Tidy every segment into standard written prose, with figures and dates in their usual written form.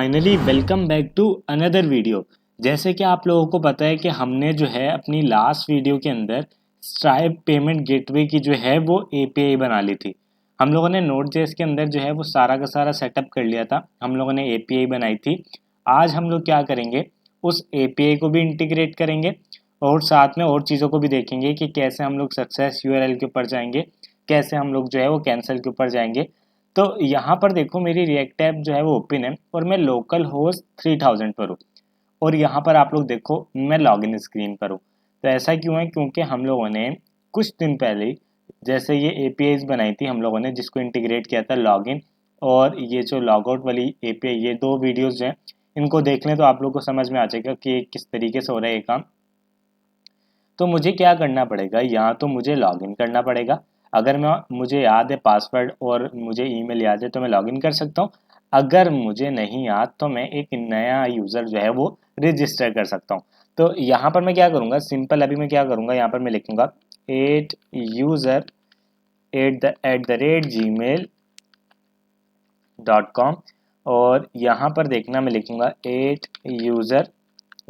Finally welcome back to another video. जैसे कि आप लोगों को पता है कि हमने जो है अपनी लास्ट वीडियो के अंदर स्ट्राइप पेमेंट गेटवे की जो है वो एपीआई बना ली थी। हम लोगों ने नोड जेएस के अंदर जो है वो सारा का सारा सेटअप कर लिया था, हम लोगों ने एपीआई बनाई थी। आज हम लोग क्या करेंगे, उस एपीआई को भी इंटीग्रेट करेंगे और साथ में और चीज़ों को भी देखेंगे कि कैसे हम लोग सक्सेस यूआरएल के ऊपर जाएंगे, कैसे हम लोग जो है वो कैंसिल के ऊपर जाएंगे। तो यहाँ पर देखो मेरी रिएक्ट ऐप जो है वो ओपन है और मैं लोकल होस्ट 3000 पर हूँ। और यहाँ पर आप लोग देखो मैं लॉगिन स्क्रीन पर हूँ। तो ऐसा क्यों है, क्योंकि हम लोगों ने कुछ दिन पहले ही जैसे ये एपीआईज बनाई थी हम लोगों ने, जिसको इंटीग्रेट किया था लॉगिन और ये जो लॉग आउट वाली एपीआई, ये दो वीडियोज हैं, इनको देख लें तो आप लोग को समझ में आ जाएगा कि किस तरीके से हो रहा है ये काम। तो मुझे क्या करना पड़ेगा, यहाँ तो मुझे लॉगिन करना पड़ेगा। अगर मैं मुझे याद है पासवर्ड और मुझे ईमेल याद है तो मैं लॉगिन कर सकता हूँ। अगर मुझे नहीं याद तो मैं एक नया यूज़र जो है वो रजिस्टर कर सकता हूँ। तो यहाँ पर मैं क्या करूँगा, सिंपल अभी मैं क्या करूँगा, यहाँ पर मैं लिखूँगा एट यूज़र @gmail.com और यहाँ पर देखना मैं लिखूँगा एट यूज़र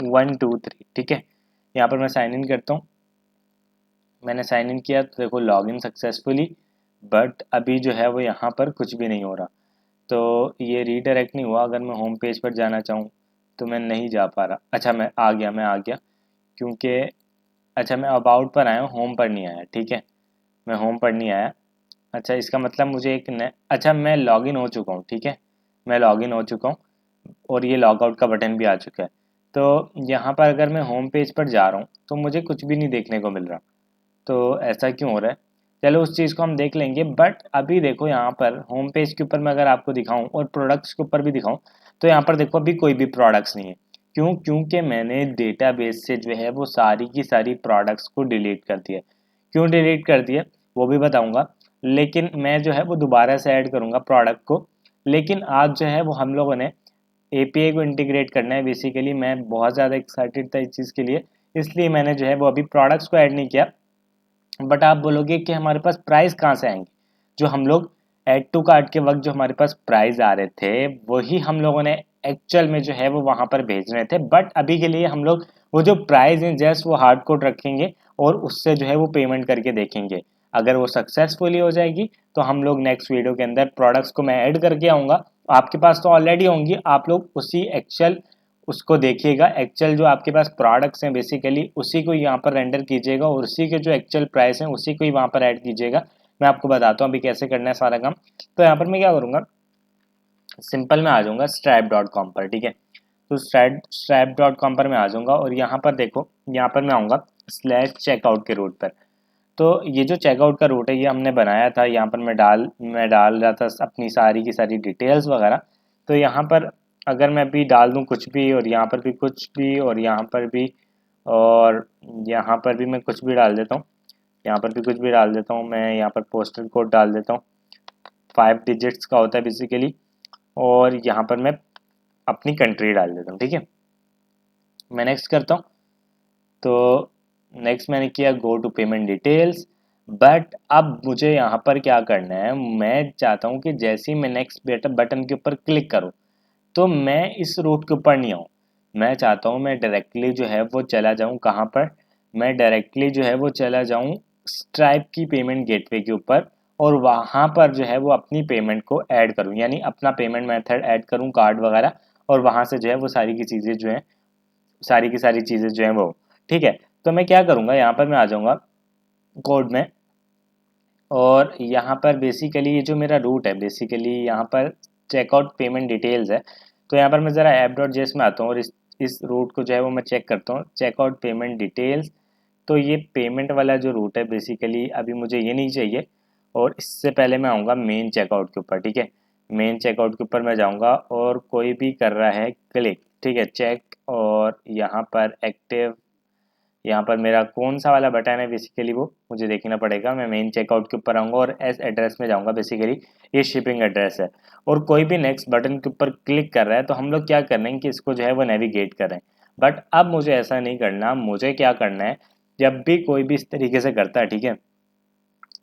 123। ठीक है, यहाँ पर मैं साइन इन करता हूँ। मैंने साइन इन किया तो देखो लॉगिन सक्सेसफुली, बट अभी जो है वो यहाँ पर कुछ भी नहीं हो रहा। तो ये रीडायरेक्ट नहीं हुआ। अगर मैं होम पेज पर जाना चाहूँ तो मैं नहीं जा पा रहा। अच्छा मैं आ गया क्योंकि अच्छा मैं अबाउट पर आया हूँ, होम पर नहीं आया। ठीक है, मैं होम पर नहीं आया। अच्छा इसका मतलब मुझे अच्छा मैं लॉगिन हो चुका हूँ। ठीक है, मैं लॉगिन हो चुका हूँ और ये लॉग आउट का बटन भी आ चुका है। तो यहाँ पर अगर मैं होम पेज पर जा रहा हूँ तो मुझे कुछ भी नहीं देखने को मिल रहा। तो ऐसा क्यों हो रहा है, चलो उस चीज़ को हम देख लेंगे। बट अभी देखो यहाँ पर होम पेज के ऊपर मैं अगर आपको दिखाऊं और प्रोडक्ट्स के ऊपर भी दिखाऊं तो यहाँ पर देखो अभी कोई भी प्रोडक्ट्स नहीं है। क्यों? क्योंकि मैंने डेटाबेस से जो है वो सारी की सारी प्रोडक्ट्स को डिलीट कर दिया। क्यों डिलीट कर दिया वो भी बताऊंगा, लेकिन मैं जो है वो दोबारा से ऐड करूंगा प्रोडक्ट को। लेकिन आज जो है वो हम लोगों ने एपीआई को इंटीग्रेट करना है। बेसिकली मैं बहुत ज़्यादा एक्साइटेड था इस चीज़ के लिए, इसलिए मैंने जो है वो अभी प्रोडक्ट्स को ऐड नहीं किया। बट आप बोलोगे कि हमारे पास प्राइस कहाँ से आएंगे, जो हम लोग ऐड टू कार्ट के वक्त जो हमारे पास प्राइस आ रहे थे वही हम लोगों ने एक्चुअल में जो है वो वहां पर भेज रहे थे। बट अभी के लिए हम लोग वो जो प्राइस है जस्ट वो हार्ड कोड रखेंगे और उससे जो है वो पेमेंट करके देखेंगे। अगर वो सक्सेसफुली हो जाएगी तो हम लोग नेक्स्ट वीडियो के अंदर प्रोडक्ट्स को मैं ऐड करके आऊँगा। आपके पास तो ऑलरेडी होंगी, आप लोग उसी एक्चुअल उसको देखिएगा। एक्चुअल जो आपके पास प्रोडक्ट्स हैं बेसिकली उसी को यहाँ पर रेंडर कीजिएगा और उसी के जो एक्चुअल प्राइस हैं उसी को ही वहाँ पर ऐड कीजिएगा। मैं आपको बताता हूँ अभी कैसे करना है सारा काम। तो यहाँ पर मैं क्या करूँगा, सिंपल मैं आ जाऊँगा stripe.com पर। ठीक है, तो stripe.com पर मैं आ जाऊँगा और यहाँ पर देखो, यहाँ पर मैं आऊँगा स्लैश चेकआउट के रूट पर। तो ये जो चेकआउट का रूट है ये हमने बनाया था। यहाँ पर मैं डाल रहा था अपनी सारी की सारी डिटेल्स वगैरह। तो यहाँ पर अगर मैं अभी डाल दूँ कुछ भी और यहाँ पर भी कुछ भी और यहाँ पर भी और यहाँ पर भी मैं कुछ भी डाल देता हूँ, यहाँ पर भी कुछ भी डाल देता हूँ। मैं यहाँ पर पोस्टल कोड डाल देता हूँ, 5 डिजिट्स का होता है बेसिकली। और यहाँ पर मैं अपनी कंट्री डाल देता हूँ। ठीक है, मैं नेक्स्ट करता हूँ। तो नेक्स्ट मैंने किया go to payment details. But अब मुझे यहाँ पर क्या करना है, मैं चाहता हूँ कि जैसे ही मैं नेक्स्ट बटन के ऊपर क्लिक करूँ तो मैं इस रूट के ऊपर नहीं आऊँ। मैं चाहता हूँ मैं डायरेक्टली जो है वो चला जाऊँ कहाँ पर, मैं डायरेक्टली जो है वो चला जाऊँ स्ट्राइप की पेमेंट गेटवे के ऊपर और वहाँ पर जो है वो अपनी पेमेंट को ऐड करूँ, यानी अपना पेमेंट मेथड ऐड करूँ, कार्ड वगैरह। और वहाँ से जो है वो सारी की चीज़ें जो हैं, सारी की सारी चीज़ें जो हैं वो। ठीक है, तो मैं क्या करूँगा, यहाँ पर मैं आ जाऊँगा कोड में और यहाँ पर बेसिकली ये जो मेरा रूट है बेसिकली यहाँ पर चेकआउट पेमेंट डिटेल्स है। तो यहाँ पर मैं ज़रा ऐप डॉट जेएस में आता हूँ और इस रूट को जो है वो मैं चेक करता हूँ, चेकआउट पेमेंट डिटेल्स। तो ये पेमेंट वाला जो रूट है बेसिकली अभी मुझे ये नहीं चाहिए और इससे पहले मैं आऊँगा मेन चेकआउट के ऊपर। ठीक है, मेन चेकआउट के ऊपर मैं जाऊँगा और कोई भी कर रहा है क्लिक, ठीक है, चेक और यहाँ पर एक्टिव, यहाँ पर मेरा कौन सा वाला बटन है बेसिकली वो मुझे देखना पड़ेगा। मैं मेन चेकआउट के ऊपर आऊँगा और एस एड्रेस में जाऊँगा, बेसिकली ये शिपिंग एड्रेस है। और कोई भी नेक्स्ट बटन के ऊपर क्लिक कर रहा है तो हम लोग क्या कर रहे हैं कि इसको जो है वो नेविगेट कर रहे हैं। बट अब मुझे ऐसा नहीं करना, मुझे क्या करना है, जब भी कोई भी इस तरीके से करता है, ठीक है,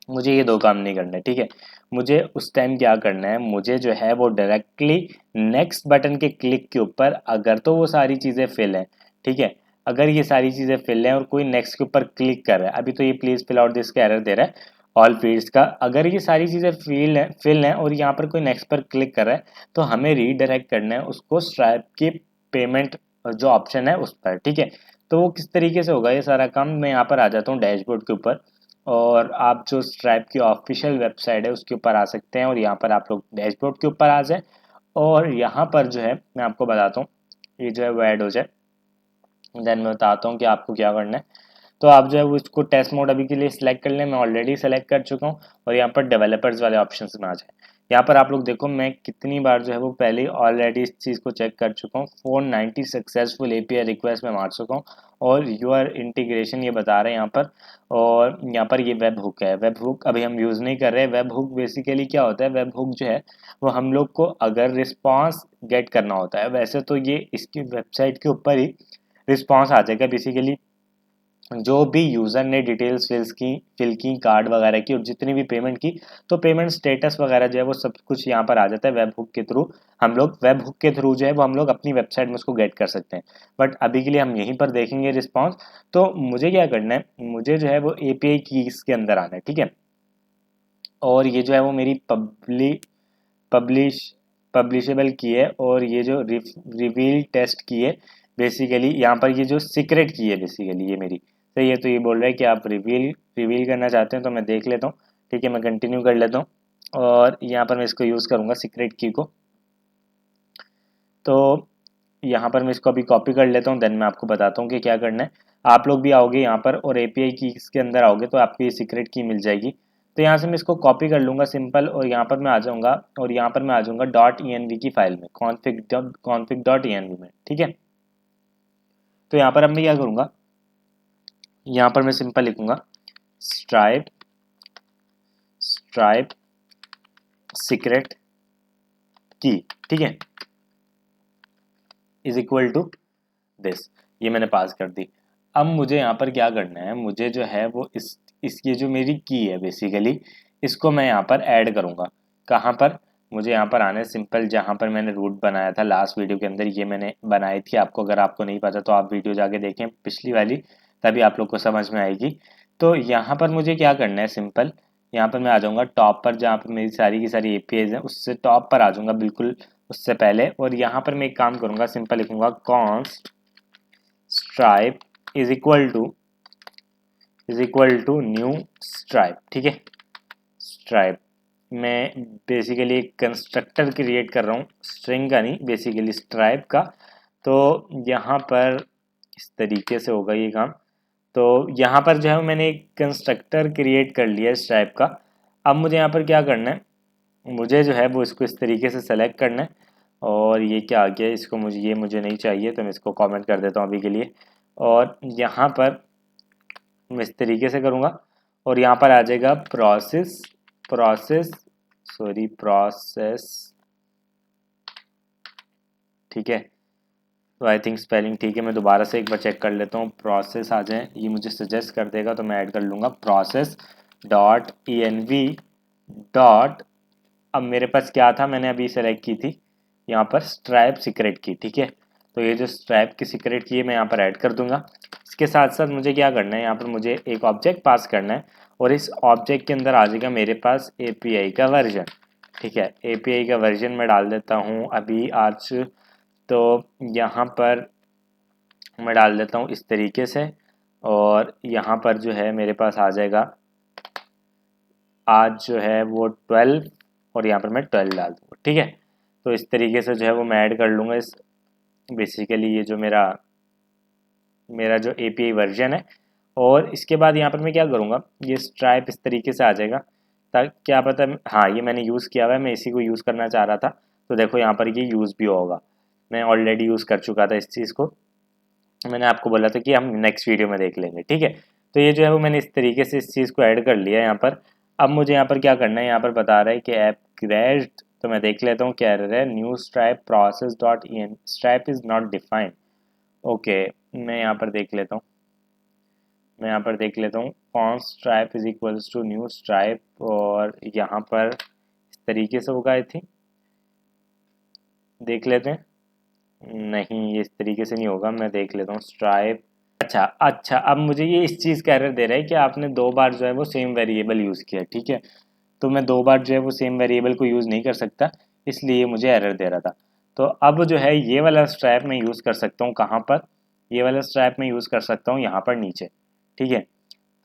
मुझे ये दो काम नहीं करने, ठीक है। मुझे उस टाइम क्या करना है, मुझे जो है वो डायरेक्टली नेक्स्ट बटन के क्लिक के ऊपर, अगर तो वो सारी चीज़ें फिल हैं, ठीक है, अगर ये सारी चीज़ें फिल हैं और कोई नेक्स्ट के ऊपर क्लिक कर रहा है, अभी तो ये प्लीज़ फिल आउट दिस का एरर दे रहा है ऑल फील्ड्स का, अगर ये सारी चीज़ें फिल हैं और यहाँ पर कोई नेक्स्ट पर क्लिक कर रहा है, तो हमें रीडायरेक्ट करना है उसको स्ट्राइप की पेमेंट जो ऑप्शन है उस पर, ठीक है। तो वो किस तरीके से होगा ये सारा काम, मैं यहाँ पर आ जाता हूँ डैशबोर्ड के ऊपर, और आप जो स्ट्राइप की ऑफिशियल वेबसाइट है उसके ऊपर आ सकते हैं, और यहाँ पर आप लोग डैशबोर्ड के ऊपर आ जाए, और यहाँ पर जो है मैं आपको बताता हूँ, ये जो है वो ऐड हो जाए, देन मैं बताता हूँ कि आपको क्या करना है। तो आप जो है वो इसको टेस्ट मोड अभी के लिए सिलेक्ट कर लें, मैं ऑलरेडी सेलेक्ट कर चुका हूँ, और यहाँ पर डेवलपर्स वाले ऑप्शन में आ जाए। यहाँ पर आप लोग देखो मैं कितनी बार जो है वो पहले ऑलरेडी इस चीज़ को चेक कर चुका हूँ, 490 सक्सेसफुल एपीआई रिक्वेस्ट में मार चुका हूँ, और यूआर इंटीग्रेशन ये बता रहे हैं यहाँ पर, और यहाँ पर ये वेब हुक है। वेब हुक अभी हम यूज़ नहीं कर रहे हैं। वेब हुक बेसिकली क्या होता है, वेब हुक जो है वो हम लोग को अगर रिस्पॉन्स गेट करना होता है, वैसे तो ये इसकी वेबसाइट के ऊपर ही रिस्पॉन्स आ जाएगा बेसिकली, जो भी यूज़र ने डिटेल्स फिल की कार्ड वगैरह की और जितनी भी पेमेंट की, तो पेमेंट स्टेटस वगैरह जो है वो सब कुछ यहाँ पर आ जाता है वेब हुक के थ्रू। हम लोग वेब हुक के थ्रू जो है वो हम लोग अपनी वेबसाइट में उसको गेट कर सकते हैं, बट अभी के लिए हम यहीं पर देखेंगे रिस्पॉन्स। तो मुझे क्या करना है, मुझे जो है वो एपीआई की इसके अंदर आना है, ठीक है, और ये जो है वो मेरी पब्लिश पब्लिशेबल की है, और ये जो रिवील टेस्ट की है बेसिकली, यहाँ पर ये जो सीक्रेट की है बेसिकली ये मेरी सही है। तो ये बोल रहा है कि आप रिवील करना चाहते हैं, तो मैं देख लेता हूँ, ठीक है, मैं कंटिन्यू कर लेता हूँ, और यहाँ पर मैं इसको यूज़ करूँगा सीक्रेट की को। तो यहाँ पर मैं इसको अभी कॉपी कर लेता हूँ, देन मैं आपको बताता हूँ कि क्या करना है। आप लोग भी आओगे यहाँ पर और एपीआई की इसके अंदर आओगे तो आपको ये सीक्रेट की मिल जाएगी। तो यहाँ से मैं इसको कॉपी कर लूँगा सिंपल, और यहाँ पर मैं आ जाऊँगा, और यहाँ पर मैं आ जाऊँगा डॉट ई की फाइल में, कॉन्फिग डॉट ई में, ठीक है। तो यहाँ पर अब मैं क्या करूँगा, यहाँ पर मैं सिंपल लिखूँगा स्ट्राइप स्ट्राइप सीक्रेट की, ठीक है, इज इक्वल टू दिस, ये मैंने पास कर दी। अब मुझे यहाँ पर क्या करना है, मुझे जो है वो इस ये जो मेरी की है बेसिकली, इसको मैं यहाँ पर ऐड करूँगा। कहाँ पर, मुझे यहाँ पर आना है सिंपल, जहाँ पर मैंने रूट बनाया था लास्ट वीडियो के अंदर, ये मैंने बनाई थी। आपको अगर आपको नहीं पता तो आप वीडियो जाके देखें पिछली वाली, तभी आप लोग को समझ में आएगी। तो यहाँ पर मुझे क्या करना है सिंपल, यहाँ पर मैं आ जाऊँगा टॉप पर, जहाँ पर मेरी सारी की सारी एपीआईज हैं उससे टॉप पर आ जाऊँगा बिल्कुल उससे पहले, और यहाँ पर मैं एक काम करूँगा, सिंपल लिखूँगा const stripe is equal to new stripe, ठीक है। स्ट्राइप मैं बेसिकली एक कंस्ट्रक्टर क्रिएट कर रहा हूँ, स्ट्रिंग का नहीं, बेसिकली स्ट्राइप का। तो यहाँ पर इस तरीके से होगा ये काम। तो यहाँ पर जो है मैंने एक कंस्ट्रक्टर क्रिएट कर लिया है स्ट्राइप का। अब मुझे यहाँ पर क्या करना है, मुझे जो है वो इसको इस तरीके से सेलेक्ट करना है, और ये क्या आ गया, इसको मुझे नहीं चाहिए, तो मैं इसको कमेंट कर देता हूँ अभी के लिए। और यहाँ पर मैं इस तरीके से करूँगा, और यहाँ पर आ जाएगा प्रोसेस प्रोसेस प्रोसेस, ठीक है। तो आई थिंक स्पेलिंग ठीक है, मैं दोबारा से एक बार चेक कर लेता हूँ। प्रोसेस आ जाए, ये मुझे सजेस्ट कर देगा तो मैं ऐड कर लूँगा process dot E N V dot, अब मेरे पास क्या था, मैंने अभी सेलेक्ट की थी यहाँ पर स्ट्राइप सीक्रेट की, ठीक है। तो ये जो स्ट्राइप की सीक्रेट की है मैं यहाँ पर ऐड कर दूंगा। इसके साथ साथ मुझे क्या करना है, यहाँ पर मुझे एक ऑब्जेक्ट पास करना है, और इस ऑब्जेक्ट के अंदर आ जाएगा मेरे पास एपीआई का वर्जन, ठीक है। एपीआई का वर्जन मैं डाल देता हूँ अभी आज, तो यहाँ पर मैं डाल देता हूँ इस तरीके से, और यहाँ पर जो है मेरे पास आ जाएगा आज जो है वो 12, और यहाँ पर मैं 12 डाल दूँगा, ठीक है। तो इस तरीके से जो है वो मैं ऐड कर लूँगा इस बेसिकली ये जो मेरा मेरा जो एपीआई वर्जन है। और इसके बाद यहाँ पर मैं क्या करूँगा, ये स्ट्राइप इस तरीके से आ जाएगा, ताकि क्या पता, हाँ ये मैंने यूज़ किया हुआ है, मैं इसी को यूज़ करना चाह रहा था। तो देखो यहाँ पर ये यूज़ भी होगा, मैं ऑलरेडी यूज़ कर चुका था इस चीज़ को, मैंने आपको बोला था कि हम नेक्स्ट वीडियो में देख लेंगे, ठीक है। तो ये जो है वो मैंने इस तरीके से इस चीज़ को ऐड कर लिया यहाँ पर। अब मुझे यहाँ पर क्या करना है, यहाँ पर बता रहा है कि ऐप क्रैश्ड, तो मैं देख लेता हूँ क्या एरर है, new stripe process dot E N stripe is not defined. Okay, मैं यहाँ पर देख लेता हूँ, मैं यहाँ पर देख लेता हूँ const stripe is equals to new stripe, और यहाँ पर इस तरीके से होगा आई थिंक, देख लेते हैं। नहीं, ये इस तरीके से नहीं होगा, मैं देख लेता हूँ स्ट्राइप। अच्छा अच्छा, अब मुझे ये इस चीज़ का एरर दे रहा है कि आपने 2 बार जो है वो सेम वेरिएबल यूज़ किया, ठीक है। तो मैं 2 बार जो है वो सेम वेरिएबल को यूज़ नहीं कर सकता, इसलिए मुझे एरर दे रहा था। तो अब जो है ये वाला स्ट्रैप मैं यूज़ कर सकता हूँ कहाँ पर, ये वाला स्ट्रैप मैं यूज़ कर सकता हूँ यहाँ पर नीचे, ठीक है।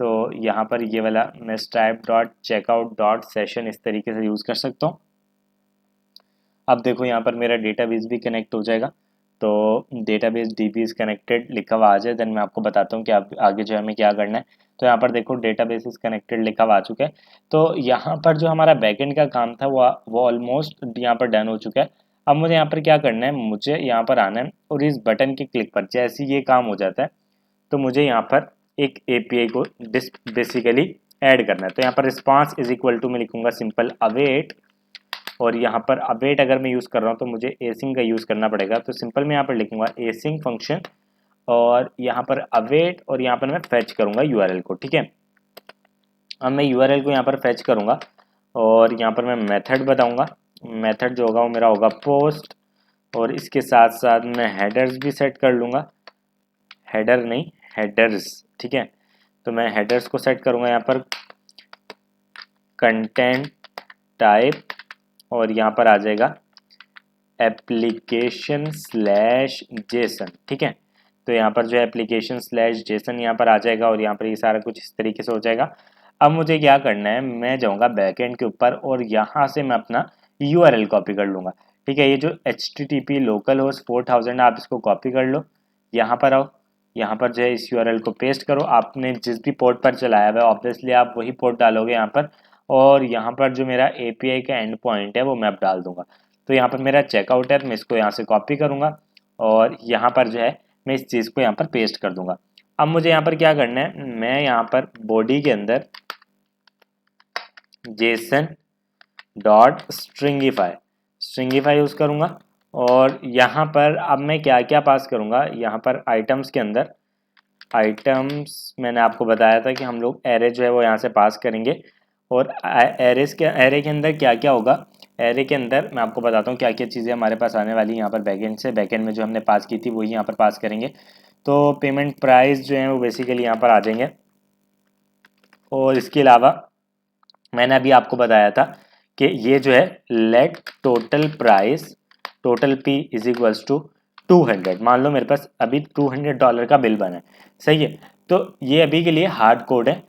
तो यहाँ पर ये वाला मैं stripe dot checkout dot session इस तरीके से यूज़ कर सकता हूँ। अब देखो यहाँ पर मेरा डेटाबेस भी कनेक्ट हो जाएगा। तो डेटाबेस डीबी इज़ कनेक्टेड लिखा हुआ आ जाए, देन मैं आपको बताता हूँ कि आप आगे जो है हमें क्या करना है। तो यहाँ पर देखो डेटाबेस इज़ कनेक्टेड लिखा हुआ आ चुका है। तो यहाँ पर जो हमारा बैकएंड का काम था वो ऑलमोस्ट यहाँ पर डन हो चुका है। अब मुझे यहाँ पर क्या करना है, मुझे यहाँ पर आना है और इस बटन के क्लिक पर जैसे ये काम हो जाता है तो मुझे यहाँ पर एक एपीआई को बेसिकली ऐड करना है। तो यहाँ पर रिस्पांस इज इक्वल टू मैं लिखूंगा सिंपल अवेट, और यहाँ पर अवेट अगर मैं यूज़ कर रहा हूँ तो मुझे एसिंग का यूज़ करना पड़ेगा। तो सिंपल मैं यहाँ पर लिखूंगा एसिंग फंक्शन, और यहाँ पर अवेट, और यहाँ पर मैं फैच करूँगा यूआरएल को, ठीक है। अब मैं यूआरएल को यहाँ पर फैच करूँगा और यहाँ पर मैं मेथड बताऊँगा। मेथड जो होगा वो मेरा होगा पोस्ट, और इसके साथ साथ मैं हेडर्स भी सेट कर लूँगा, हेडर नहीं हेडर्स, ठीक है। तो मैं हेडर्स को सेट करूँगा यहाँ पर कंटेंट टाइप, और यहाँ पर आ जाएगा एप्लीकेशन स्लैश जेसन, ठीक है। तो यहाँ पर जो है एप्लीकेशन स्लैश जेसन यहाँ पर आ जाएगा, और यहाँ पर ये सारा कुछ इस तरीके से हो जाएगा। अब मुझे क्या करना है, मैं जाऊँगा बैकएंड के ऊपर और यहाँ से मैं अपना यूआरएल कॉपी कर लूँगा, ठीक है। ये जो HTTP लोकल होस्ट 4000 आप इसको कॉपी कर लो, यहाँ पर आओ, यहाँ पर जो है इस यूआरएल को पेस्ट करो। आपने जिस भी पोर्ट पर चलाया हुआ है ऑब्वियसली आप वही पोर्ट डालोगे यहाँ पर, और यहाँ पर जो मेरा एपीआई का एंड पॉइंट है वो मैं अब डाल दूंगा। तो यहाँ पर मेरा चेकआउट है, तो मैं इसको यहाँ से कॉपी करूँगा और यहाँ पर जो है मैं इस चीज़ को यहाँ पर पेस्ट कर दूंगा। अब मुझे यहाँ पर क्या करना है, मैं यहाँ पर बॉडी के अंदर जेसन डॉट स्ट्रिंगिफाई यूज़ करूँगा, और यहाँ पर अब मैं क्या क्या पास करूँगा, यहाँ पर आइटम्स के अंदर आइटम्स मैंने आपको बताया था कि हम लोग एरे जो है वो यहाँ से पास करेंगे। और एरे के अंदर क्या क्या होगा, एरे के अंदर मैं आपको बताता हूँ क्या क्या चीज़ें हमारे पास आने वाली। यहाँ पर बैकएंड से, बैकएंड में जो हमने पास की थी वही यहाँ पर पास करेंगे। तो पेमेंट प्राइस जो है वो बेसिकली यहाँ पर आ जाएंगे, और इसके अलावा मैंने अभी आपको बताया था कि ये जो है let total price total P is equals to 200। मान लो मेरे पास अभी $200 का बिल बना है, सही है। तो ये अभी के लिए हार्ड कोड है,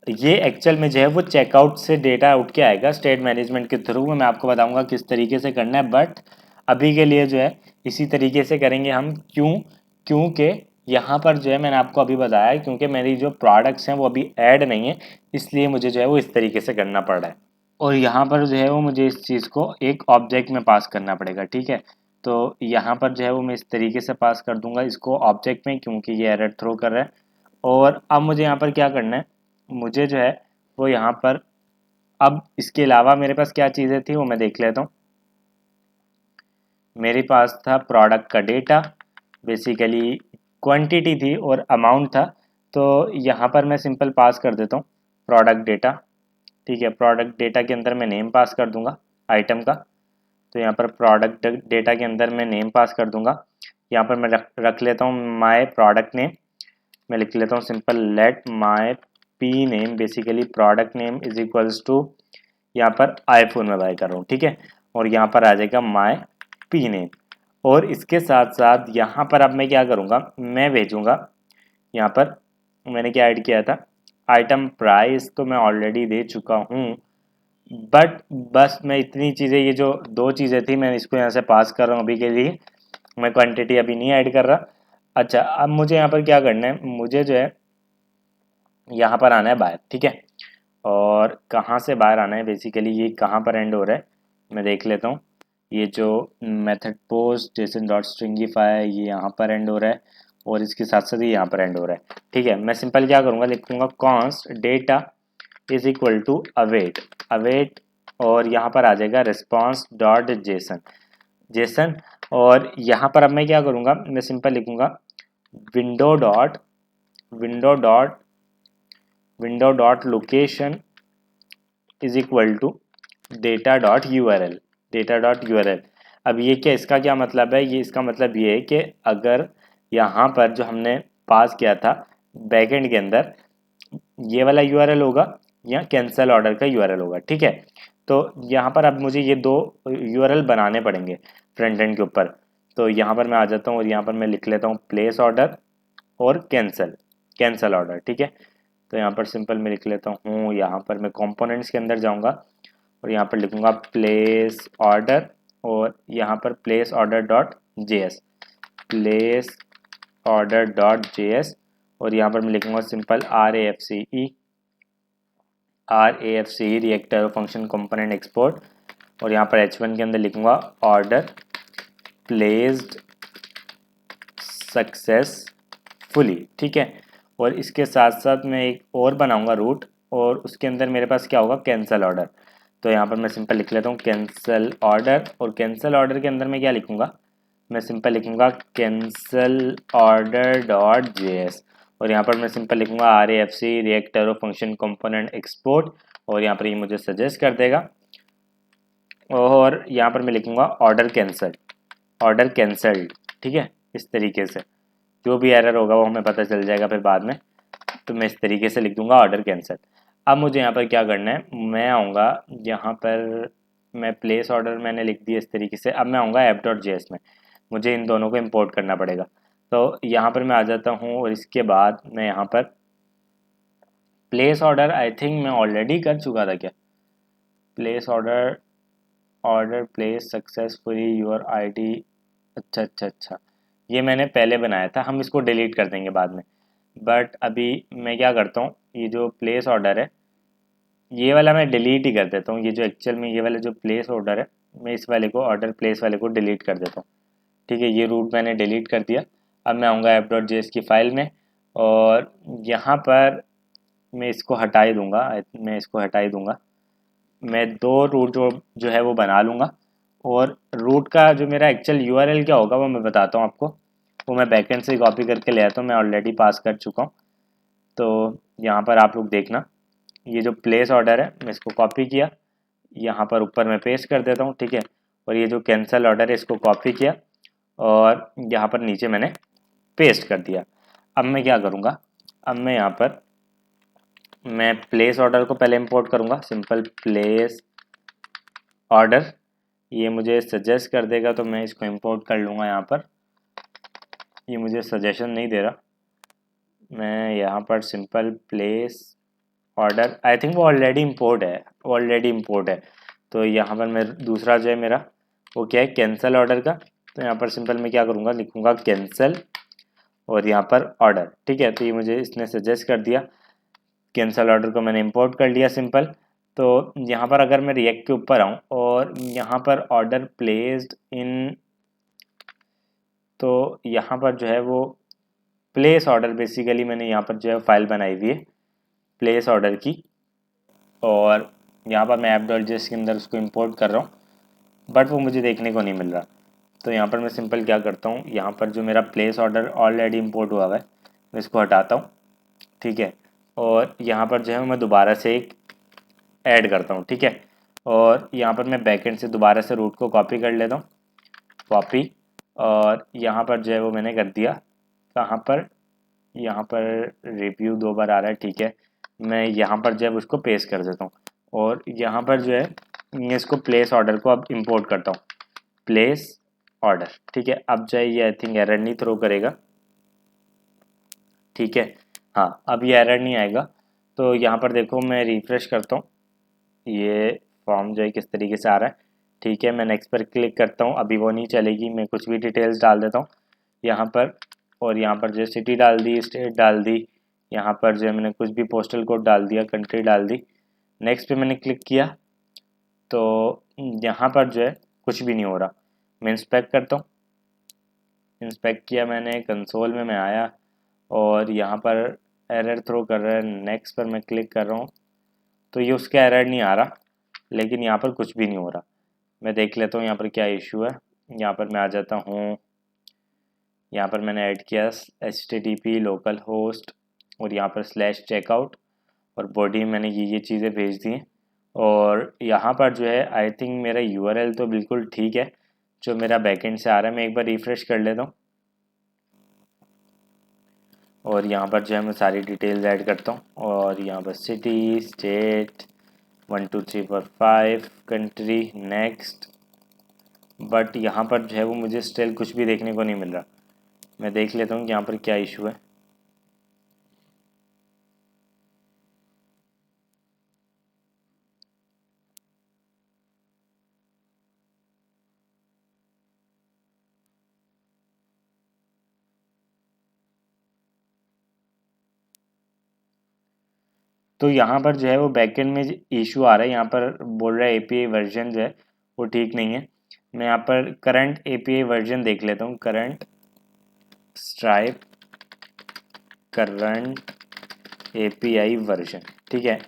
ये एक्चुअल में जो है वो चेकआउट से डेटा उठ के आएगा स्टेट मैनेजमेंट के थ्रू। मैं आपको बताऊंगा किस तरीके से करना है, बट अभी के लिए जो है इसी तरीके से करेंगे हम। क्योंकि यहाँ पर जो है मैंने आपको अभी बताया, क्योंकि मेरी जो प्रोडक्ट्स हैं वो अभी ऐड नहीं है, इसलिए मुझे जो है वो इस तरीके से करना पड़ रहा है। और यहाँ पर जो है वो मुझे इस चीज़ को एक ऑब्जेक्ट में पास करना पड़ेगा, ठीक है। तो यहाँ पर जो है वो मैं इस तरीके से पास कर दूंगा इसको ऑब्जेक्ट में, क्योंकि ये एरर थ्रो कर रहा है। और अब मुझे यहाँ पर क्या करना है, मुझे जो है वो यहाँ पर अब इसके अलावा मेरे पास क्या चीज़ें थी वो मैं देख लेता हूँ। मेरे पास था प्रोडक्ट का डेटा, बेसिकली क्वांटिटी थी और अमाउंट था। तो यहाँ पर मैं सिंपल पास कर देता हूँ प्रोडक्ट डेटा, ठीक है। प्रोडक्ट डेटा के अंदर मैं नेम पास कर दूंगा आइटम का। तो यहाँ पर प्रोडक्ट डेटा के अंदर मैं नेम पास कर दूंगा। यहाँ पर मैं रख लेता हूँ माय प्रोडक्ट नेम। मैं लिख लेता हूँ simple let my P name, basically product name is equals to, यहाँ पर आईफोन में बाय कर रहा हूँ, ठीक है। और यहाँ पर आ जाएगा माय पी नेम। और इसके साथ साथ यहाँ पर अब मैं क्या करूँगा, मैं भेजूँगा यहाँ पर मैंने क्या ऐड किया था, आइटम प्राइस तो मैं ऑलरेडी दे चुका हूँ, बट बस मैं इतनी चीज़ें, ये जो 2 चीज़ें थी मैं इसको यहाँ से पास कर रहा हूँ अभी के लिए, मैं क्वांटिटी अभी नहीं ऐड कर रहा। अच्छा, अब मुझे यहाँ पर क्या करना है, मुझे जो है यहाँ पर आना है बाहर, ठीक है। और कहाँ से बाहर आना है, बेसिकली ये कहाँ पर एंड हो रहा है मैं देख लेता हूँ। ये जो method post Jason dot stringify ये यहाँ पर एंड हो रहा है, और इसके साथ साथ ये यहाँ पर एंड हो रहा है, ठीक है। मैं सिंपल क्या करूँगा, लिखूँगा const data is equal to await, और यहाँ पर आ जाएगा रिस्पॉन्स डॉट जेसन। और यहाँ पर अब मैं क्या करूँगा, मैं सिंपल लिखूँगा window dot window dot location is equal to data dot URL, data dot URL. अब ये क्या, इसका क्या मतलब है, ये इसका मतलब ये है कि अगर यहाँ पर जो हमने पास किया था बैकएंड के अंदर ये वाला यूआरएल होगा या कैंसिल ऑर्डर का यूआरएल होगा, ठीक है। तो यहाँ पर अब मुझे ये दो यूआरएल बनाने पड़ेंगे फ्रंट एंड के ऊपर। तो यहाँ पर मैं आ जाता हूँ और यहाँ पर मैं लिख लेता हूँ प्लेस ऑर्डर और कैंसिल, कैंसिल ऑर्डर, ठीक है। तो यहाँ पर सिंपल मैं लिख लेता हूँ, यहाँ पर मैं कंपोनेंट्स के अंदर जाऊँगा और यहाँ पर लिखूँगा प्लेस ऑर्डर और यहाँ पर place order dot JS, place order dot JS और यहाँ पर मैं लिखूँगा simple RAFCE reactor function component export और यहाँ पर H1 के अंदर लिखूँगा ऑर्डर प्लेस्ड सक्सेसफुली, ठीक है। और इसके साथ साथ मैं एक और बनाऊँगा रूट और उसके अंदर मेरे पास क्या होगा, कैंसिल ऑर्डर। तो यहाँ पर मैं सिंपल लिख लेता हूँ कैंसिल ऑर्डर और कैंसिल ऑर्डर के अंदर मैं क्या लिखूँगा, मैं सिंपल लिखूँगा कैंसिल ऑर्डर डॉट जेएस और यहाँ पर मैं सिंपल लिखूँगा RAFCE reactor function component export और यहाँ पर ये मुझे सजेस्ट कर देगा। और यहाँ पर मैं लिखूँगा ऑर्डर कैंसल, ऑर्डर कैंसल्ड, ठीक है। इस तरीके से जो भी एरर होगा वो हमें पता चल जाएगा फिर बाद में। तो मैं इस तरीके से लिख दूंगा ऑर्डर कैंसल। अब मुझे यहाँ पर क्या करना है, मैं आऊँगा यहाँ पर, मैं प्लेस ऑर्डर मैंने लिख दिया इस तरीके से। अब मैं आऊँगा app.js में, मुझे इन दोनों को इंपोर्ट करना पड़ेगा। तो यहाँ पर मैं आ जाता हूँ और इसके बाद मैं यहाँ पर प्लेस ऑर्डर आई थिंक मैं ऑलरेडी कर चुका था क्या, place order, order place successfully your ID, अच्छा अच्छा अच्छा, ये मैंने पहले बनाया था, हम इसको डिलीट कर देंगे बाद में। बट अभी मैं क्या करता हूँ, ये जो प्लेस ऑर्डर है ये वाला मैं डिलीट ही कर देता हूँ। ये जो एक्चुअल में ये वाला जो प्लेस ऑर्डर है मैं इस वाले को, ऑर्डर प्लेस वाले को डिलीट कर देता हूँ, ठीक है। ये रूट मैंने डिलीट कर दिया। अब मैं आऊँगा app.js की फ़ाइल में और यहाँ पर मैं इसको हटा ही दूँगा, मैं इसको हटा ही दूँगा। मैं दो रूट जो है वो बना लूँगा और रूट का जो मेरा एक्चुअल यूआरएल क्या होगा वो मैं बताता हूँ आपको। वो मैं बैकएंड से कॉपी करके ले आता हूँ, मैं ऑलरेडी पास कर चुका हूँ। तो यहाँ पर आप लोग देखना, ये जो प्लेस ऑर्डर है मैं इसको कॉपी किया, यहाँ पर ऊपर मैं पेस्ट कर देता हूँ, ठीक है। और ये जो कैंसिल ऑर्डर है इसको कॉपी किया और यहाँ पर नीचे मैंने पेस्ट कर दिया। अब मैं क्या करूँगा, अब मैं यहाँ पर मैं प्लेस ऑर्डर को पहले इंपोर्ट करूँगा, सिंपल प्लेस ऑर्डर, ये मुझे सजेस्ट कर देगा तो मैं इसको इंपोर्ट कर लूँगा। यहाँ पर ये मुझे सजेशन नहीं दे रहा, मैं यहाँ पर simple place order, I think वो ऑलरेडी इंपोर्ट है, ऑलरेडी इंपोर्ट है। तो यहाँ पर मैं दूसरा जो है मेरा वो क्या है, कैंसिल ऑर्डर का। तो यहाँ पर सिंपल मैं क्या करूँगा, लिखूँगा कैंसिल और यहाँ पर ऑर्डर, ठीक है। तो ये मुझे इसने सजेस्ट कर दिया, कैंसिल ऑर्डर को मैंने इंपोर्ट कर लिया सिंपल। तो यहाँ पर अगर मैं रिएक्ट के ऊपर आऊँ और यहाँ पर ऑर्डर प्लेस्ड इन, तो यहाँ पर जो है वो प्लेस ऑर्डर, बेसिकली मैंने यहाँ पर जो है फाइल बनाई हुई है प्लेस ऑर्डर की और यहाँ पर मैं app.js के अंदर उसको इंपोर्ट कर रहा हूँ बट वो मुझे देखने को नहीं मिल रहा। तो यहाँ पर मैं सिंपल क्या करता हूँ, यहाँ पर जो मेरा प्लेस ऑर्डर ऑलरेडी इंपोर्ट हुआ हुआ है मैं इसको हटाता हूँ, ठीक है। और यहाँ पर जो है मैं दोबारा से एक ऐड करता हूँ, ठीक है। और यहाँ पर मैं बैकएंड से दोबारा से रूट को कॉपी कर लेता हूँ, कॉपी, और यहाँ पर जो है वो मैंने कर दिया, कहाँ पर, यहाँ पर रिव्यू दो बार आ रहा है, ठीक है। मैं यहाँ पर जो है उसको पेस्ट कर देता हूँ और यहाँ पर जो है मैं इसको प्लेस ऑर्डर को अब इंपोर्ट करता हूँ, प्लेस ऑर्डर, ठीक है। अब जो है ये आई थिंक एरर नहीं थ्रो करेगा, ठीक है। हाँ, अब ये एरर नहीं आएगा। तो यहाँ पर देखो मैं रिफ्रेश करता हूँ, ये फॉर्म जो है किस तरीके से आ रहा है, ठीक है। मैं नेक्स्ट पर क्लिक करता हूँ, अभी वो नहीं चलेगी, मैं कुछ भी डिटेल्स डाल देता हूँ यहाँ पर और यहाँ पर जो सिटी डाल दी, स्टेट डाल दी, यहाँ पर जो है मैंने कुछ भी पोस्टल कोड डाल दिया, कंट्री डाल दी। नेक्स्ट पे मैंने क्लिक किया तो यहाँ पर जो है कुछ भी नहीं हो रहा। मैं इंस्पेक्ट करता हूँ, इंस्पेक्ट किया मैंने, कंसोल में मैं आया और यहाँ पर एरर थ्रो कर रहा है। नेक्स्ट पर मैं क्लिक कर रहा हूँ तो ये उसका एरर नहीं आ रहा, लेकिन यहाँ पर कुछ भी नहीं हो रहा। मैं देख लेता हूँ यहाँ पर क्या इशू है। यहाँ पर मैं आ जाता हूँ, यहाँ पर मैंने ऐड किया HTTP लोकल होस्ट और यहाँ पर /checkout और बॉडी मैंने ये चीज़ें भेज दी हैं। और यहाँ पर जो है आई थिंक मेरा यूआरएल तो बिल्कुल ठीक है जो मेरा बैकएंड से आ रहा है। मैं एक बार रिफ़्रेश कर लेता हूँ और यहाँ पर जो है मैं सारी डिटेल्स ऐड करता हूँ और यहाँ पर city, state, 1 2 3 4 5, country, next. But यहाँ पर जो है वो मुझे स्टिल कुछ भी देखने को नहीं मिल रहा। मैं देख लेता हूँ कि यहाँ पर क्या इशू है। तो यहाँ पर जो है वो बैकएंड में इशू आ रहा है। यहाँ पर बोल रहा है एपीआई वर्जन जो है वो ठीक नहीं है। मैं यहाँ पर करंट एपीआई वर्जन देख लेता हूँ। Current stripe current API version, ठीक है।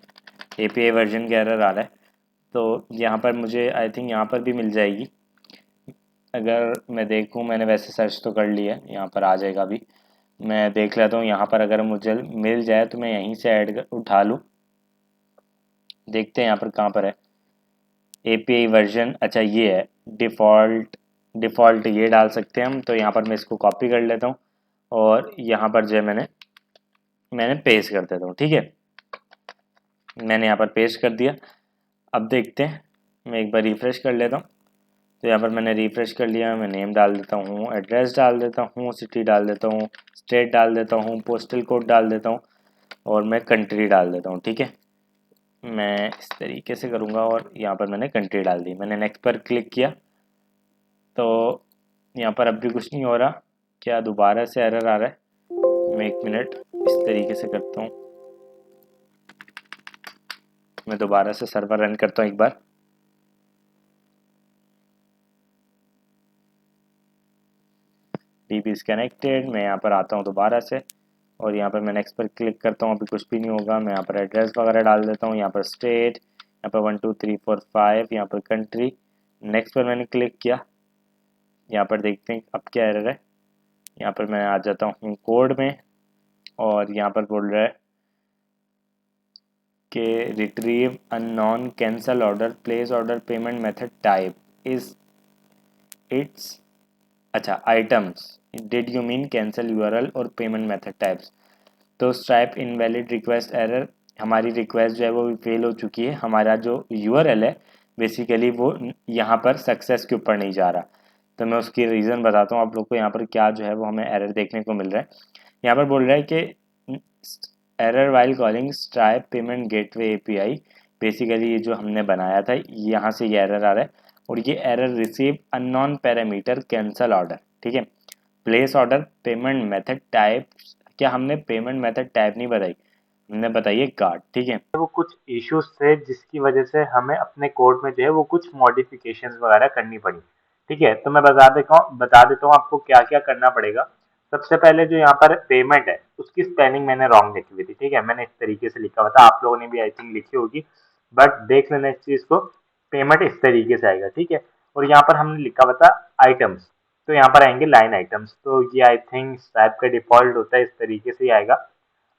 एपीआई वर्जन का एरर आ रहा है तो यहाँ पर मुझे आई थिंक यहाँ पर भी मिल जाएगी। अगर मैं देखूँ, मैंने वैसे सर्च तो कर लिया है, यहाँ पर आ जाएगा अभी। मैं देख लेता हूँ यहाँ पर अगर मुझे मिल जाए तो मैं यहीं से ऐड उठा लूँ। देखते हैं यहाँ पर कहाँ पर है एपीआई वर्जन। अच्छा ये है डिफ़ॉल्ट ये डाल सकते हैं हम। तो यहाँ पर मैं इसको कॉपी कर लेता हूँ और यहाँ पर जो है मैंने पेस्ट कर देता हूँ, ठीक है। मैंने यहाँ पर पेस्ट कर दिया। अब देखते हैं, मैं एक बार रिफ़्रेश कर लेता हूँ। तो यहाँ पर मैंने रिफ़्रेश कर लिया। मैं नेम डाल देता हूँ, एड्रेस डाल देता हूँ, सिटी डाल देता हूँ, स्टेट डाल देता हूँ, पोस्टल कोड डाल देता हूँ और मैं कंट्री डाल देता हूँ, ठीक है। मैं इस तरीके से करूँगा और यहाँ पर मैंने कंट्री डाल दी। मैंने नेक्स्ट पर क्लिक किया तो यहाँ पर अब भी कुछ नहीं हो रहा। क्या दोबारा से एरर आ रहा है? मैं 1 मिनट इस तरीके से करता हूँ। मैं दोबारा से सर्वर रन करता हूँ एक बार। DB is connected. मैं यहाँ पर आता हूँ दोबारा से और यहाँ पर मैं नेक्स्ट पर क्लिक करता हूँ। अभी कुछ भी नहीं होगा। मैं यहाँ पर एड्रेस वगैरह डाल देता हूँ। यहाँ पर स्टेट, यहाँ पर 1 2 3 4 5, यहाँ पर कंट्री। नेक्स्ट पर मैंने क्लिक किया। यहाँ पर देखते हैं अब क्या एरर है। यहाँ पर मैं आ जाता हूँ कोड में और यहाँ पर बोल रहा है कि retrieve unknown cancel order, place order, payment method type is its, अच्छा items, did you mean cancel URL और पेमेंट मेथड टाइप्स। तो स्ट्राइप इनवैलिड रिक्वेस्ट एरर, हमारी रिक्वेस्ट जो है वो फेल हो चुकी है। हमारा जो यूआरएल है बेसिकली वो यहाँ पर सक्सेस के ऊपर नहीं जा रहा। तो मैं उसकी रीज़न बताता हूँ आप लोग को। यहाँ पर क्या जो है वो हमें एरर देखने को मिल रहा है। यहाँ पर बोल रहा है कि error while calling stripe payment gateway API. Basically ये जो हमने बनाया था यहाँ से ये एरर आ रहा है और ये error receive unknown parameter cancel order, ठीक है। Place order, payment method type, क्या हमने पेमेंट मेथड टाइप नहीं बताई, हमने बताई है कार्ड, ठीक है। वो कुछ इश्यूज थे जिसकी वजह से हमें अपने कोड में जो है वो कुछ मॉडिफिकेशंस वगैरह करनी पड़ी। ठीक है, तो मैं बता देता हूँ आपको क्या क्या करना पड़ेगा। सबसे पहले जो यहाँ पर पेमेंट है उसकी स्पेलिंग मैंने रॉन्ग लिखी हुई थी। ठीक है, मैंने इस तरीके से लिखा हुआ था, आप लोगों ने भी आई थिंक लिखी होगी, बट देख लेना इस चीज को। पेमेंट इस तरीके से आएगा, ठीक है। और यहाँ पर हमने लिखा हुआ था आइटम्स, तो यहाँ पर आएंगे लाइन आइटम्स। तो ये आई थिंक स्ट्राइप का डिफॉल्ट होता है, इस तरीके से ही आएगा।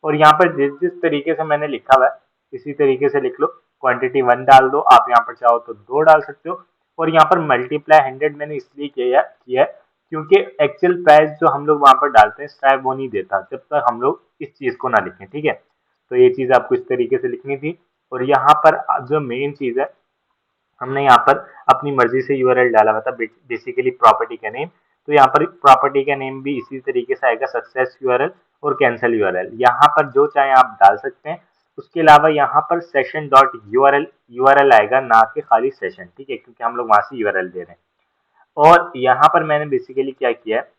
और यहाँ पर जिस जिस तरीके से मैंने लिखा हुआ है इसी तरीके से लिख लो। क्वांटिटी 1 डाल दो, आप यहाँ पर चाहो तो 2 डाल सकते हो। और यहाँ पर मल्टीप्लाई 100 मैंने इसलिए किया है क्योंकि एक्चुअल प्राइस जो हम लोग वहां पर डालते हैं स्ट्राइप वो नहीं देता जब तक हम लोग इस चीज को ना लिखें। ठीक है, तो ये चीज आपको इस तरीके से लिखनी थी। और यहाँ पर जो मेन चीज है, हमने यहाँ पर अपनी मर्जी से यूआरएल डाला हुआ था, बेसिकली प्रॉपर्टी का नेम। तो यहाँ पर प्रॉपर्टी का नेम भी इसी तरीके से आएगा, सक्सेस यूआरएल और कैंसिल यूआरएल। यहाँ पर जो चाहे आप डाल सकते हैं। उसके अलावा यहाँ पर सेशन डॉट यूआरएल यूआरएल आएगा, ना कि खाली सेशन, ठीक है, क्योंकि हम लोग वहां से यूआरएल दे रहे हैं। और यहाँ पर मैंने बेसिकली क्या किया है,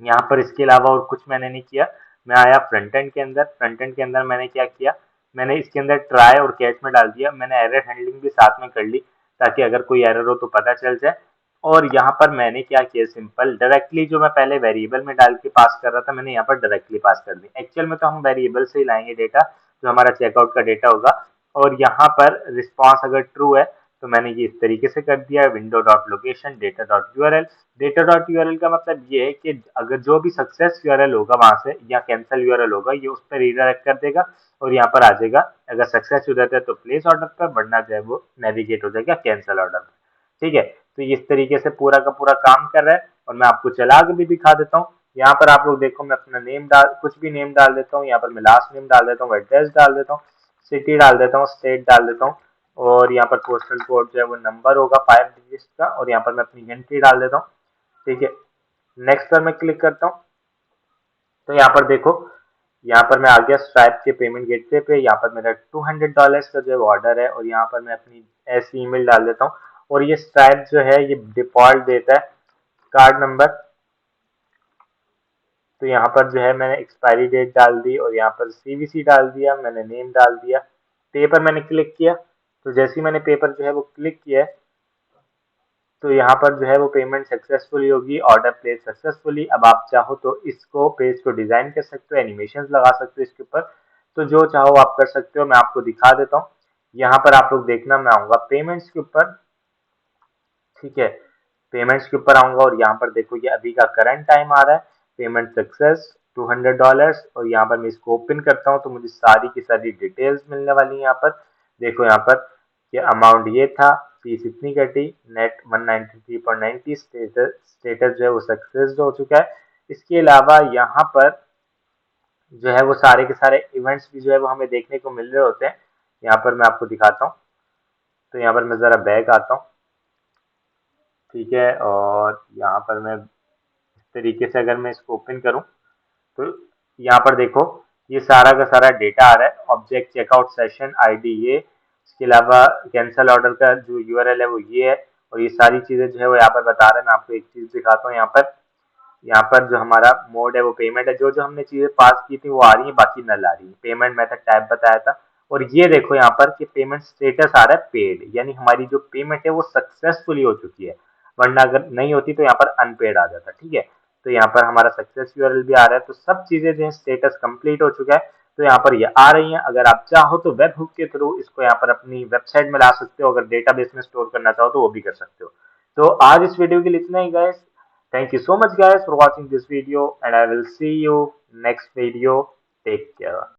यहाँ पर इसके अलावा और कुछ मैंने नहीं किया। मैं आया फ्रंट एंड के अंदर। फ्रंट एंड के अंदर मैंने क्या किया, मैंने इसके अंदर ट्राई और कैच में डाल दिया। मैंने एरर हैंडलिंग भी साथ में कर ली ताकि अगर कोई एरर हो तो पता चल जाए। और यहाँ पर मैंने क्या किया, सिंपल डायरेक्टली जो मैं पहले वेरिएबल में डाल के पास कर रहा था मैंने यहाँ पर डायरेक्टली पास कर दी। एक्चुअल में तो हम वेरिएबल से ही लाएंगे डेटा, जो हमारा चेकआउट का डेटा होगा। और यहाँ पर रिस्पॉन्स अगर ट्रू है तो मैंने ये इस तरीके से कर दिया है, window dot location data dot URL. Data dot URL का मतलब ये है कि अगर जो भी सक्सेस यूआरएल होगा वहां से या कैंसिल यूआरएल होगा, ये उस पर रिडायरेक्ट कर देगा और यहाँ पर आ जाएगा। अगर सक्सेस हो जाता है तो प्लेस ऑर्डर पर, वरना जो है वो नेविगेट हो जाएगा कैंसिल ऑर्डर पर। ठीक है, तो इस तरीके से पूरा का पूरा काम कर रहा है। और मैं आपको चला के भी दिखा देता हूँ। यहाँ पर आप लोग देखो, मैं अपना नेम डाल, कुछ भी नेम डाल देता हूँ। यहाँ पर मैं लास्ट नेम डाल देता हूँ, एड्रेस डाल देता हूँ, सिटी डाल देता हूँ, स्टेट डाल देता हूँ, और यहाँ पर पोस्टल कोड जो है वो नंबर होगा 5 डिजिट का, और यहाँ पर मैं अपनी एंट्री डाल देता हूँ। ठीक है, नेक्स्ट पर मैं क्लिक करता हूँ। तो यहाँ पर देखो, यहाँ पर मैं आ गया स्ट्राइप के पेमेंट गेटवे पे। यहाँ पर मेरा $200 का जो ऑर्डर है, और यहाँ पर मैं अपनी ऐसी ईमेल डाल देता हूँ। और ये स्ट्राइप जो है ये डिफॉल्ट देता है कार्ड नंबर। तो यहाँ पर जो है मैंने एक्सपायरी डेट डाल दी, और यहाँ पर सीवीसी डाल दिया, मैंने नेम डाल दिया, पे पर मैंने क्लिक किया। तो जैसे ही मैंने पेपर जो है वो क्लिक किया है, तो यहाँ पर जो है वो पेमेंट सक्सेसफुली होगी, ऑर्डर प्लेस सक्सेसफुली। अब आप चाहो तो इसको पेज को डिजाइन कर सकते हो, एनिमेशन लगा सकते हो इसके ऊपर, तो जो चाहो आप कर सकते हो। मैं आपको दिखा देता हूँ। यहाँ पर आप लोग देखना, मैं आऊंगा पेमेंट्स के ऊपर। ठीक है, पेमेंट्स के ऊपर आऊंगा, और यहाँ पर देखो ये अभी का करंट टाइम आ रहा है, पेमेंट सक्सेस $200। और यहाँ पर मैं इसको ओपन करता हूँ तो मुझे सारी की सारी डिटेल्स मिलने वाली है। यहाँ पर देखो, यहाँ पर ये अमाउंट ये था, फीस इतनी कटी, नेट 193.90, स्टेटस जो है वो सक्सेस हो चुका है। इसके अलावा यहाँ पर जो है वो सारे के सारे इवेंट्स भी जो है वो हमें देखने को मिल रहे होते हैं। यहाँ पर मैं आपको दिखाता हूँ। तो यहाँ पर मैं जरा बैक आता हूँ। ठीक है, और यहाँ पर मैं इस तरीके से अगर मैं इसको ओपन करूँ, तो यहाँ पर देखो ये सारा का सारा डेटा आ रहा है। ऑब्जेक्ट चेकआउट सेशन आईडी ये, इसके अलावा कैंसल ऑर्डर का जो यूआरएल है वो ये है, और ये सारी चीजें जो है वो यहाँ पर बता रहे हैं। मैं आपको एक चीज दिखाता हूँ। यहाँ पर जो हमारा मोड है वो पेमेंट है, जो जो हमने चीजें पास की थी वो आ रही है, बाकी नल आ रही है। पेमेंट मेथड टाइप बताया था, और ये देखो यहाँ पर कि पेमेंट स्टेटस आ रहा है पेड, यानी हमारी जो पेमेंट है वो सक्सेसफुली हो चुकी है, वरना अगर नहीं होती तो यहाँ पर अनपेड आ जाता। ठीक है, तो यहाँ पर हमारा सक्सेस यूआरएल भी आ रहा है, तो सब चीजें जो है स्टेटस कंप्लीट हो चुका है। तो यहाँ पर ये आ रही हैं। अगर आप चाहो तो वेब हुक के थ्रू इसको यहाँ पर अपनी वेबसाइट में ला सकते हो, अगर डेटाबेस में स्टोर करना चाहो तो वो भी कर सकते हो। तो आज इस वीडियो के लिए इतना ही guys. Thank you so much guys for watching this video, and I will see you next video. Take care.